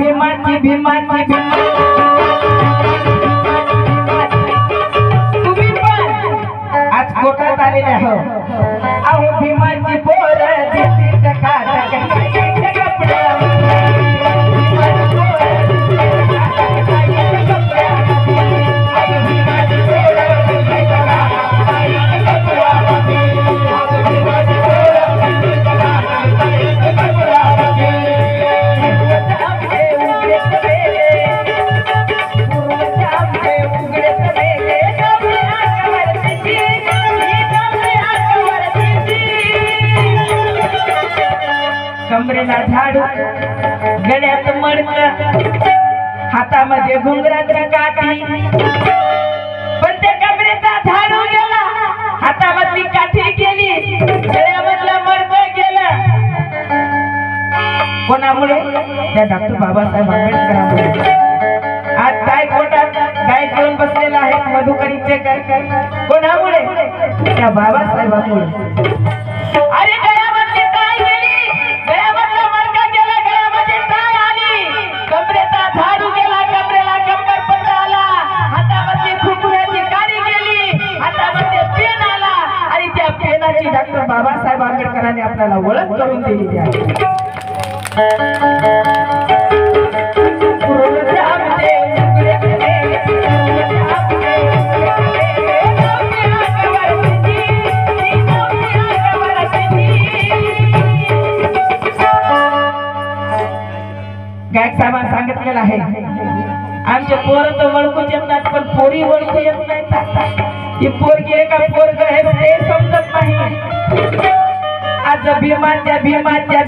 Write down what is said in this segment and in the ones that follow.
भीमाची भीमाची तुम्ही पण आज कोटात आलेले हो अहो भीमाची पोर दिसतील का कमरेला झाडू गळ्यात मडक हातामध्ये घुंगराची काठी पण त्या कमरेचा झाडू गेला हातामधली काठी गेली गळ्यामधला मडक गेला कोणामुळे त्या डॉक्टर बाबासाहेब आंबेडकरांमुळे आज काय कोटात काय घेऊन बसलेला आहे मधुकरीचे कोणामुळे त्या बाबासाहेबांमुळे अरे गळ्यामध्ये काय गेली गळ्यामधला मडका गेला गळ्यामध्ये टाय आली कमरेचा झाडू गेला कमरेला कंबर पट्टा आला हातामध्ये खुकुऱ्याची काडी गेली हातामध्ये पेन आला आणि त्या पेनाची डॉक्टर बाबासाहेब आंबेडकरांनी आपल्याला ओळख करून दिली आहे गायक साहेबांनी सांगितलेलं आहे आमचे पोर तर ओळखूच येत नाहीत पण पोरी ओळखू येत नाहीत ही पोरगी आहे का पोरग आहे ते समजत नाही आज भीमाच्या भीमाच्या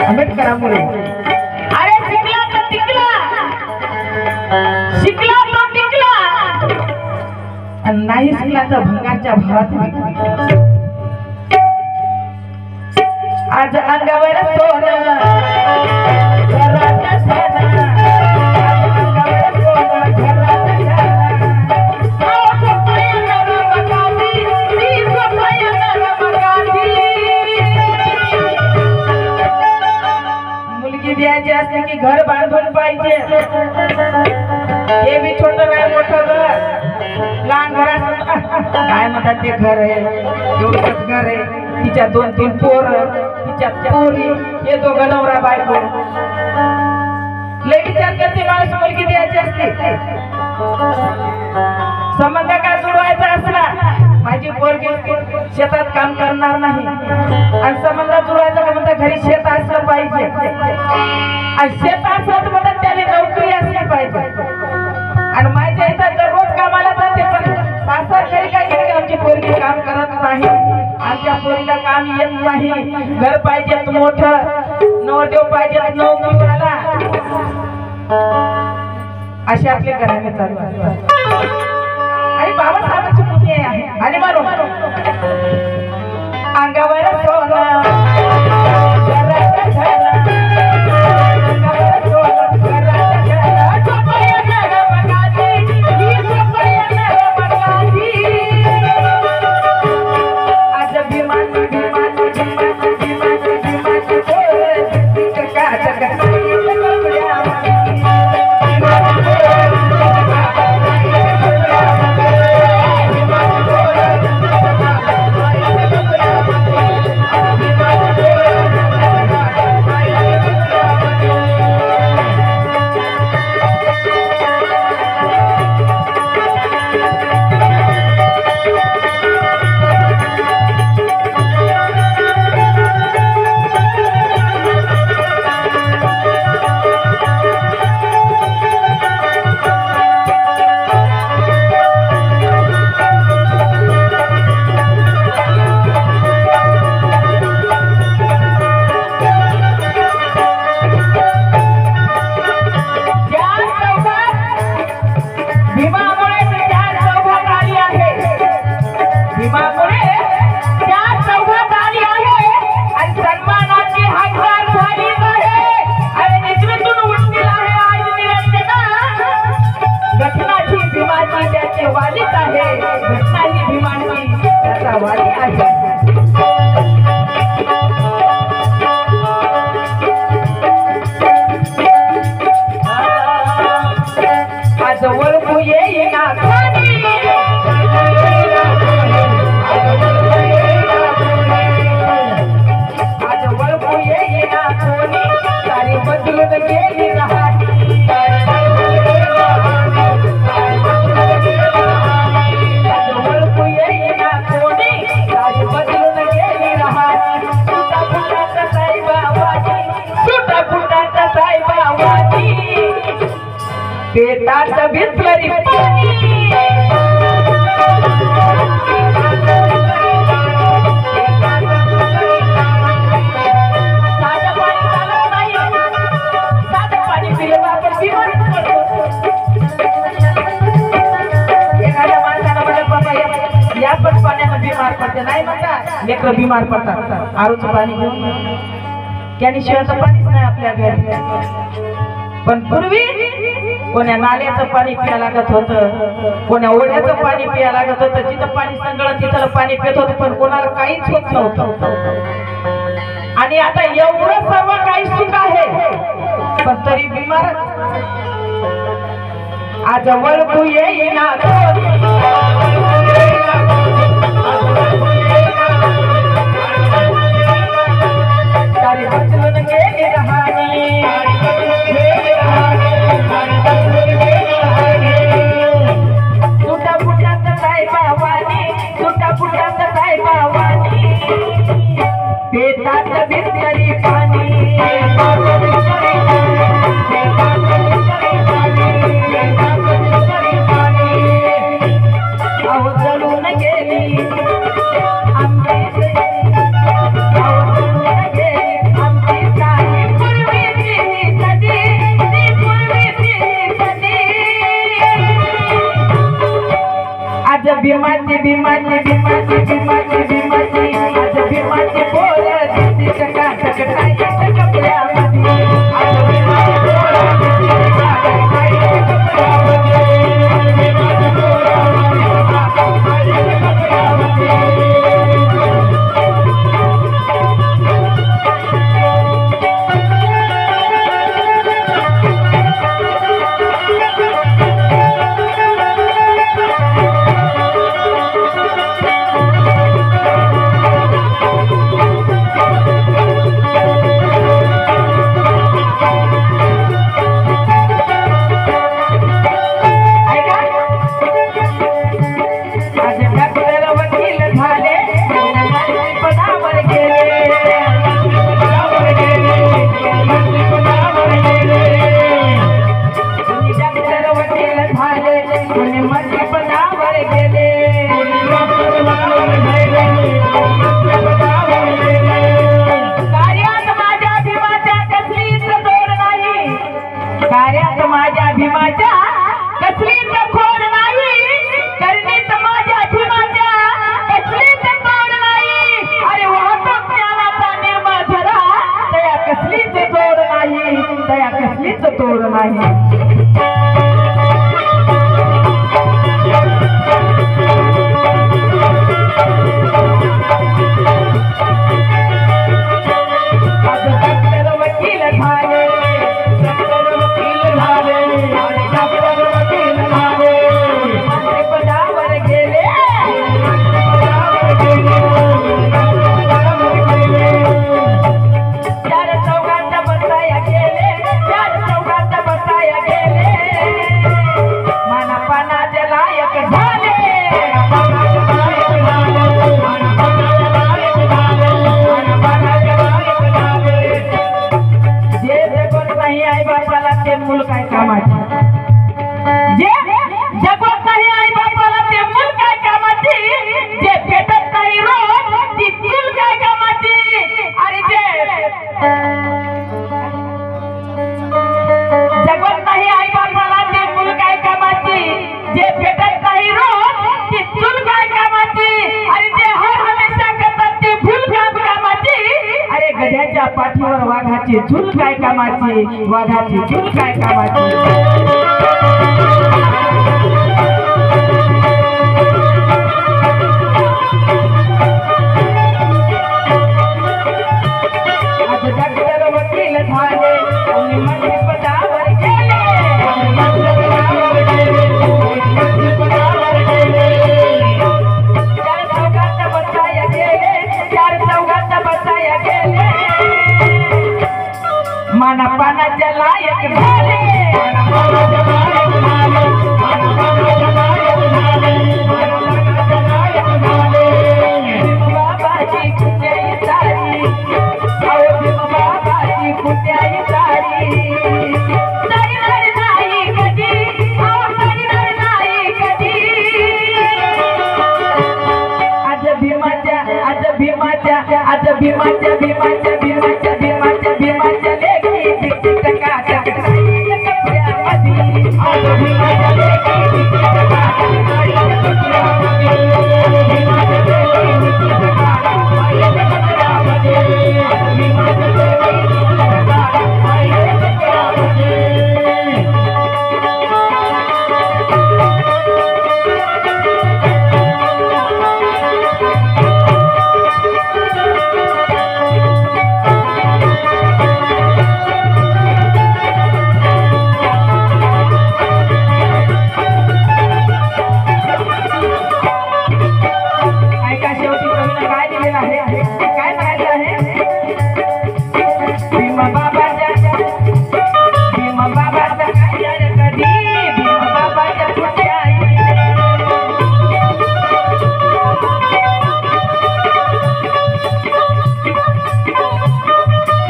आंबेडकरांमुळे अरे शिकला तर टिकला शिकला तो टिकला आणि नाही शिकला तर भंगाच्या भावात आज अंगावर सोनं द्यायचे असते की घर बांधून पाहिजे हे भी छोटं नाही मोठं घर लहान घरात काय म्हणतात ते घर आहे एवढंच घर आहे तिच्या 2-3 पोरं तिच्या पोरी हे दोघं नवरा बायको लई विचार करते माणूस मुलगी द्यायची असते संबंध काय जुळवायचा असला पोरगी शेतात काम करणार नाही आणि संबंध जुळायचा का म्हणता घरी शेत असलं पाहिजे आणि शेत असलं तर म्हणतात त्याने नोकरी असली पाहिजे आणि माझ्या इथं दररोज कामाला जाते पण सासर घरी काही आमची पोरगी काम करत नाही आमच्या पोरीला काम येत नाही घर पाहिजे मोठं नवरदेव पाहिजे नोकरीवाला असे आपले घराणे चालू असतात आणि बाबासाहेबांची पुण्य आहे आणि म्हणून अंगावर सोनं घरात घरा अंगावर सोनं घरात घरा झोपया नर बगाजी ही झोपया नर बगाजी आज विमान विमान विमान विमान विमान बोल का जगत पेटात भितरी पाणी पिलं आपण बिमार पडतो एखाद्या माणसाला म्हणत बाबा या पण पाण्यानं बिमार पडते नाही म्हणता लेकरं बिमार पडतात आरूचं पाणी घेऊन त्याने शिवायचं पाणीच नाही आपल्या घरी पण पूर्वी कोण्या नाल्याचं पाणी पिया लागत होतं कोण्या ओढ्याचं पाणी पिया लागत होतं जिथं पाणी संगळत तिथं पाणी पित होतं पण कोणाला काहीच होत नव्हतं आणि आता एवढं सर्व काही सुख आहे पण तरी बिमार आज वळखू येईना सारी बदलून गेली रहाणी सुटा फुटात साहेबावानी सुटा फुटात साहेबावानी पेटात भितरी पाणी अहो जळून गेली भीमाची भीमाची भीमाची भीमाची भीमाची आज भीमाची बोल दिसती चकाचक टाईट कपड्यामध्ये आज भीमाची बोल दिसती चकाचक टाईट कपड्यामध्ये भीमाची बोल दिसती चकाचक कपड्यामध्ये थोर वाघाची झुल काय कामाची, वाघाची झुल काय कामाची. आज डॉक्टर वकील झाले आणि मंत्रिपदावर गेले, मंत्रिपदावर गेले, मंत्रिपदावर गेले. चार चौघात बसाया गेले, चार चौघात बसाया गेले. मानापानाच्या लायक झाले, मानापानाच्या लायक झाले, मानापानाच्या लायक झाले, मानापानाच्या लायक झाले. बाबाची कुठेही सारी, बाबाची कुठेही सारी. तरीणार नाही कधी, तरीणार नाही कधी. आज भीमाच्या, आज भीमाच्या, आज भीमाच्या, भीमाच्या, भीमाच्या, भीमाच्या, भीमाच्या लेखी टिक टका टक कपड्यामध्ये. आज भीमाच्या लेखी टिक टका टक कपड्यामध्ये. भीमाच्या लेखी टिक टका टक कपड्यामध्ये. आज भीमाच्या लेखी टिक टका टक कपड्यामध्ये. ऐका शेवटी कवीनं काय दिलेलं आहे, काय म्हणायचं आहे. भीमा बाबाच्या, भीमा बाबाचा काय झालं कधी, भीमा बाबाच्या पुढच्या आई.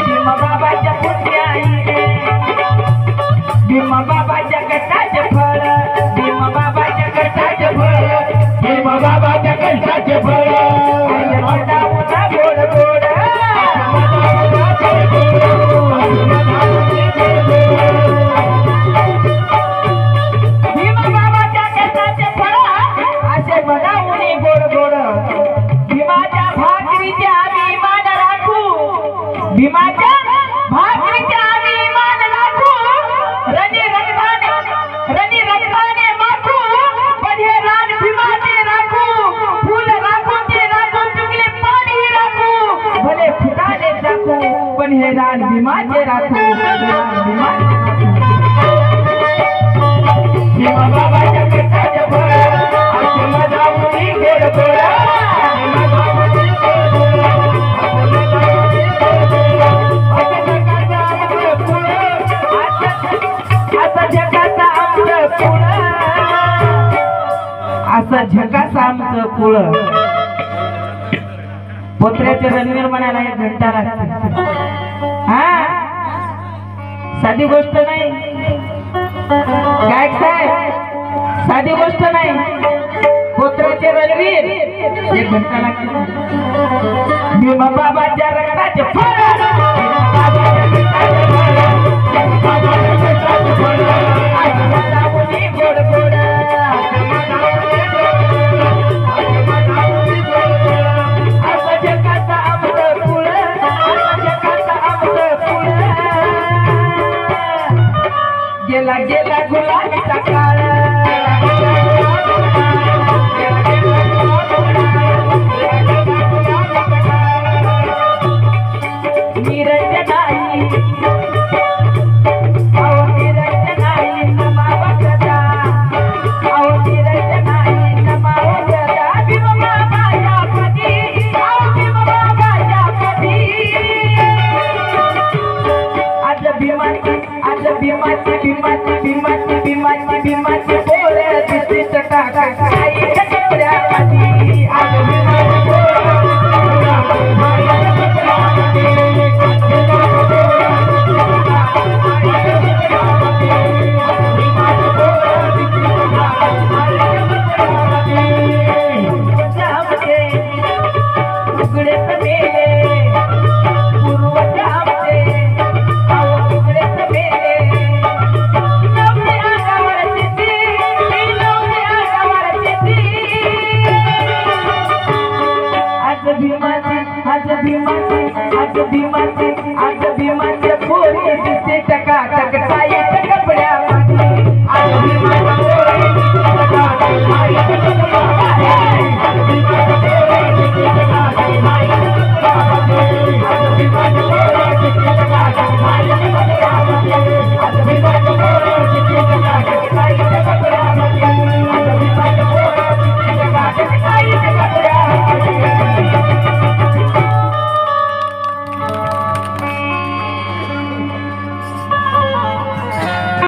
भीमा बाबाच्या पुढच्या आई, भीमा बाबाच्या कष्टाचे फळ, भीमा बाबाच्या कष्टाचे फळ, भीमा बाबाच्या कष्टाचे फळ. गोड गोड भीमा बाबाच्या कष्टाचे फळ असे बनावणी गोड गोड. भीमाच्या भाकरीचे आम्ही मान राखू, भीमाच्या भाकरीचे आम्ही मान राखू. रणी रक्ताने माखू, पण हे रान भीमाचे राखू. फुल राखू ते राखू, पिकले पाणी राखू. भले फुटाने टाकू, पण हे रान भीमाचे राखू, रान भीमाचे राखू. भीमा बाबाच्या कष्टाचे फळ असे मजावणी गोड गोड. भीमा बाबाची गोड गोड, असे मजावणी गोड गोड. असं जगाचं आमचं फुलं, असं जगाचं आमचं फुलं, असं झकाचं आमचं फुलं. पोत्र्याचे रणवीर म्हणायला 1 घंटा लागते. हा साधी गोष्ट नाही गायक साहेब, साधी गोष्ट नाही. पोत्र्याचे रणवीर 1 घंटा लागते. भीमा बाबाच्या रक्ताचे फळ, भीमा बाबाच्या रक्ताचे फळ, आज मनावणी गोड गोड. असं जगाचं आमचं फुलं, असं जगाचं आमचं फुलं. गेला गेला गुलाबीचा काळ, आज भीमाचे पोरी दिसते टका टक